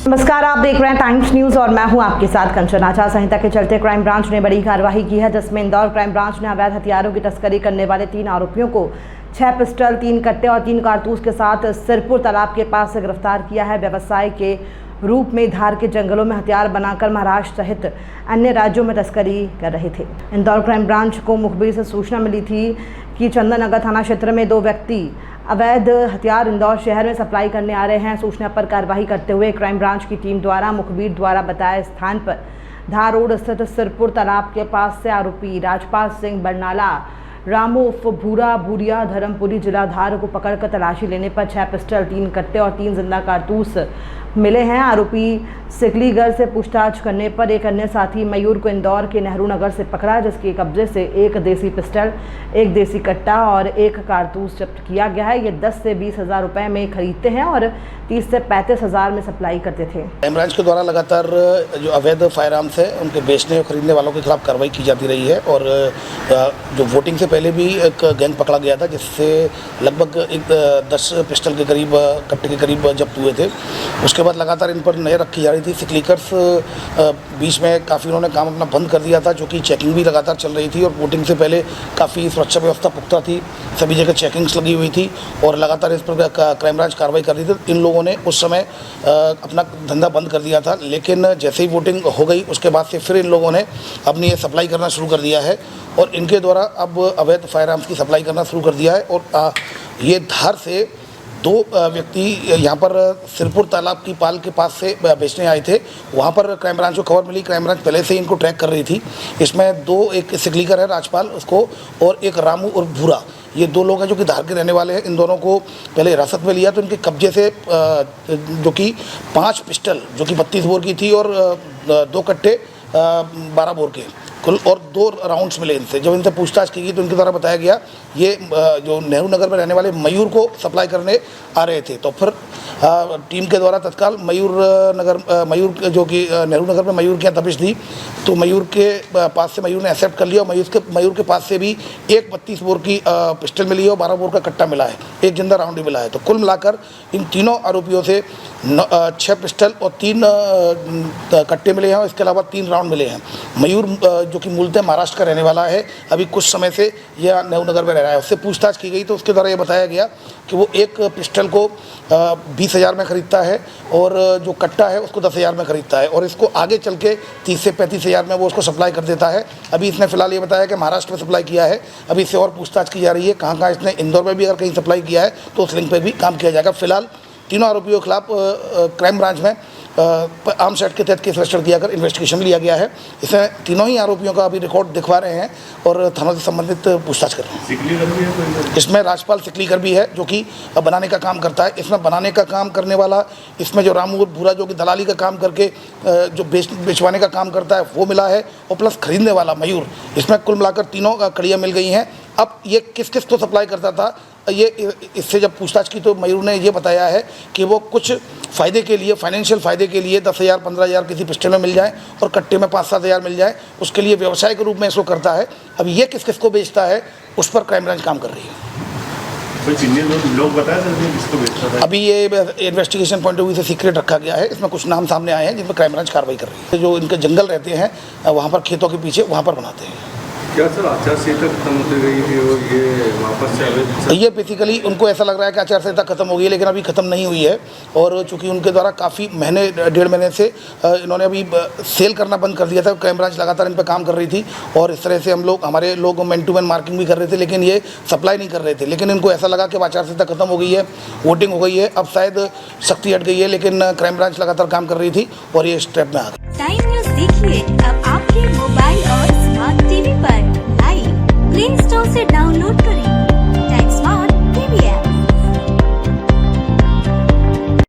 नमस्कार, आप देख रहे हैं टाइम्स न्यूज और मैं हूं आपके साथ कंचन। आचार संहिता के चलते क्राइम ब्रांच ने बड़ी कार्रवाई की है, जिसमें इंदौर क्राइम ब्रांच ने अवैध हथियारों की तस्करी करने वाले 3 आरोपियों को 6 पिस्टल, 3 कट्टे और 3 कारतूस के साथ सिरपुर तालाब के पास से गिरफ्तार किया है। व्यवसाय के रूप में धार के जंगलों में हथियार बनाकर महाराष्ट्र सहित अन्य राज्यों में तस्करी कर रहे थे। इंदौर क्राइम ब्रांच को मुखबिर से सूचना मिली थी कि चंदननगर थाना क्षेत्र में 2 व्यक्ति अवैध हथियार इंदौर शहर में सप्लाई करने आ रहे हैं। सूचना पर कार्रवाई करते हुए क्राइम ब्रांच की टीम द्वारा मुखबिर द्वारा बताए स्थान पर धार रोड स्थित सिरपुर तालाब के पास से आरोपी राजपाल सिंह बरनाला, रामू उर्फ भूरा भूरिया, धर्मपुरी जिला धार को पकड़कर तलाशी लेने पर 6 पिस्टल, 3 कट्टे और 3 जिंदा कारतूस मिले हैं। आरोपी सिकलीगढ़ से पूछताछ करने पर एक अन्य साथी मयूर को इंदौर के नेहरू नगर से पकड़ा, जिसके कब्जे से 1 देसी पिस्टल, 1 देसी कट्टा और 1 कारतूस जब्त किया गया है। ये 10 से 20 हज़ार रुपये में खरीदते हैं और 30 से 35 हज़ार में सप्लाई करते थे। क्राइम ब्रांच के द्वारा लगातार जो अवैध फायरआर्म्स है उनके बेचने और खरीदने वालों के खिलाफ कार्रवाई की जाती रही है और जो वोटिंग से पहले भी एक गैंग पकड़ा गया था, जिससे लगभग 10 पिस्टल के करीब, कट्टे के करीब जब्त हुए थे। उसके बाद लगातार इन पर नज़र रखी जा रही थी। सिकलीकर्स बीच में काफ़ी उन्होंने काम अपना बंद कर दिया था, जो कि चेकिंग भी लगातार चल रही थी और वोटिंग से पहले काफ़ी सुरक्षा व्यवस्था पुख्ता थी, सभी जगह चेकिंग्स लगी हुई थी और लगातार इस पर क्राइम ब्रांच कार्रवाई कर रही थी। इन लोगों ने उस समय अपना धंधा बंद कर दिया था, लेकिन जैसे ही वोटिंग हो गई उसके बाद से फिर इन लोगों ने अपनी ये सप्लाई करना शुरू कर दिया है और इनके द्वारा अब अवैध फायरआर्म्स की सप्लाई करना शुरू कर दिया है। और ये धार से 2 व्यक्ति यहाँ पर सिरपुर तालाब की पाल के पास से बेचने आए थे। वहाँ पर क्राइम ब्रांच को खबर मिली, क्राइम ब्रांच पहले से ही इनको ट्रैक कर रही थी। इसमें 2, एक सिकलीकर है राजपाल उसको और एक रामू और भूरा, ये 2 लोग हैं जो कि धार के रहने वाले हैं। इन दोनों को पहले हिरासत में लिया तो इनके कब्जे से जो कि 5 पिस्टल जो कि 32 बोर की थी और 2 कट्टे 12 बोर के कुल और 2 राउंड्स मिले इनसे। जब इनसे पूछताछ की गई तो इनके द्वारा बताया गया ये जो नेहरू नगर में रहने वाले मयूर को सप्लाई करने आ रहे थे। तो फिर टीम के द्वारा तत्काल मयूर जो कि नेहरू नगर में मयूर की दबिश दी, तो मयूर के पास से मयूर ने एक्सेप्ट कर लिया और मयूर के पास से भी 1 32 बोर की पिस्टल मिली है और 12 बोर का कट्टा मिला है, 1 जिंदा राउंड भी मिला है। तो कुल मिलाकर इन तीनों आरोपियों से 6 पिस्टल और 3 कट्टे मिले हैं और इसके अलावा 3 राउंड मिले हैं। मयूर जो कि मूलतः महाराष्ट्र का रहने वाला है, अभी कुछ समय से यह नेहरू नगर में रह रहा है। उससे पूछताछ की गई तो उसके द्वारा ये बताया गया कि वो 1 पिस्टल को 20 हज़ार में ख़रीदता है और जो कट्टा है उसको 10 हज़ार में ख़रीदता है और इसको आगे चल के 30 से 35 हज़ार में वो उसको सप्लाई कर देता है। अभी इसने फिलहाल ये बताया कि महाराष्ट्र में सप्लाई किया है, अभी इससे और पूछताछ की जा रही है कहाँ कहाँ इसने, इंदौर में भी अगर कहीं सप्लाई किया है तो उस लिंक पर भी काम किया जाएगा। फिलहाल तीनों आरोपियों के खिलाफ क्राइम ब्रांच में आर्म्स एक्ट के तहत केस रजिस्टर किया कर इन्वेस्टिगेशन लिया गया है। इसमें तीनों ही आरोपियों का अभी रिकॉर्ड दिखवा रहे हैं और थानों से संबंधित पूछताछ कर रहे हैं। इसमें राजपाल सिकलीकर भी है जो कि बनाने का काम करता है। इसमें बनाने का काम करने वाला, इसमें जो रामू और भूरा जो कि दलाली का काम करके जो बेचवाने का काम करता है वो मिला है और प्लस खरीदने वाला मयूर, इसमें कुल मिलाकर तीनों कड़ियाँ मिल गई हैं। अब ये किस किस को सप्लाई करता था, ये इससे जब पूछताछ की तो मयूर ने ये बताया है कि वो कुछ फ़ायदे के लिए, फाइनेंशियल फ़ायदे के लिए 10 हज़ार 15 हज़ार किसी पिस्टल में मिल जाए और कट्टे में 5-7 हज़ार मिल जाए, उसके लिए व्यवसाय के रूप में इसको करता है। अब ये किस किस को बेचता है उस पर क्राइम ब्रांच काम कर रही है। लोग बता सकते हैं किसको बेचता था? अभी ये इन्वेस्टिगेशन पॉइंट ऑफ व्यू से सीक्रेट रखा गया है। इसमें कुछ नाम सामने आए हैं जिनमें क्राइम ब्रांच कार्रवाई कर रही है। जो इनके जंगल रहते हैं वहाँ पर, खेतों के पीछे, वहाँ पर बनाते हैं। क्या सर आचार संहिता खत्म होती गई है और ये वापस से ये बेसिकली उनको ऐसा लग रहा है कि आचार संहिता खत्म हो गई है, लेकिन अभी खत्म नहीं हुई है और चूंकि उनके द्वारा काफ़ी महीने, 1.5 महीने से इन्होंने अभी सेल करना बंद कर दिया था। क्राइम ब्रांच लगातार इन पर काम कर रही थी और इस तरह से हमारे लोग मैन टू मैन मार्किंग भी कर रहे थे, लेकिन ये सप्लाई नहीं कर रहे थे। लेकिन इनको ऐसा लगा कि आचार संहिता खत्म हो गई है, वोटिंग हो गई है, अब शायद सख्ती हट गई है, लेकिन क्राइम ब्रांच लगातार काम कर रही थी और ये स्टेप में आ गई। टाइम न्यूज़ देखिए अब आपके मोबाइल और स्मार्ट टीवी पर लाइव प्ले स्टोर से डाउनलोड करें।